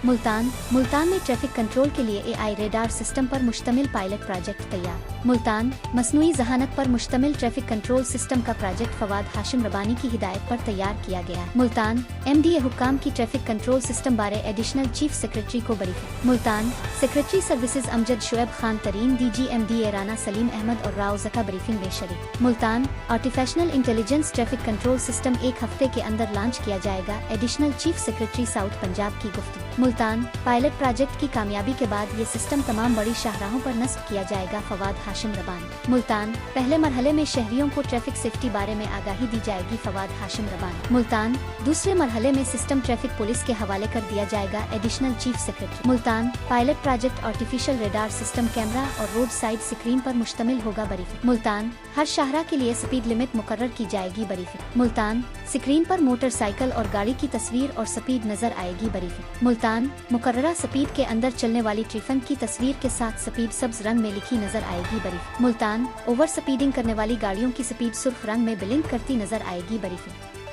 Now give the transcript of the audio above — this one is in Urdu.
ملتان میں ٹریفک کنٹرول کے لیے AI ریڈار سسٹم پر مشتمل پائلٹ پروجیکٹ تیار۔ ملتان مصنوعی ذہانت پر مشتمل ٹریفک کنٹرول سسٹم کا پروجیکٹ فواد ہاشم ربانی کی ہدایت پر تیار کیا گیا ہے۔ ملتان MDA حکام کی ٹریفک کنٹرول سسٹم بارے ایڈیشنل چیف سیکریٹری کو briefing. Multan secretary services Amjad Shoaib Khan Tareen DG MDA Rana Saleem Ahmed اور راؤ زکا بریفنگ میں شریک۔ Multan artificial intelligence traffic control system ایک ہفتے کے اندر لانچ کیا جائے گا، additional chief secretary south Punjab کی گفتگو۔ ملتان پائلٹ پروجیکٹ کی کامیابی کے بعد یہ سسٹم تمام بڑی شاہراہوں پر نصب کیا جائے گا، فواد ہاشم ربانی۔ ملتان پہلے مرحلے میں شہریوں کو ٹریفک سیفٹی بارے میں آگاہی دی جائے گی، فواد ہاشم ربانی۔ ملتان دوسرے مرحلے میں سسٹم ٹریفک پولیس کے حوالے کر دیا جائے گا، additional chief secretary. Multan pilot project artificial radar system camera اور روڈ سائڈ سکرین پر مشتمل ہوگا، بریفنگ۔ ملتان ہر شاہراہ کے لیے سپیڈ لمٹ مقرر کی جائے گی، بریفنگ۔ ملتان سکرین پر موٹر سائیکل اور گاڑی کی تصویر اور سپیڈ نظر آئے گی، بریفنگ۔ ملتان مقررہ سپیڈ کے اندر چلنے والی ٹریفن کی تصویر کے ساتھ سپیڈ سبز رنگ میں لکھی نظر آئے گی، بریفنگ۔ ملتان اوور سپیڈنگ کرنے والی گاڑیوں کی سپیڈ سرخ رنگ میں بلنک کرتی نظر آئے گی، بریفنگ۔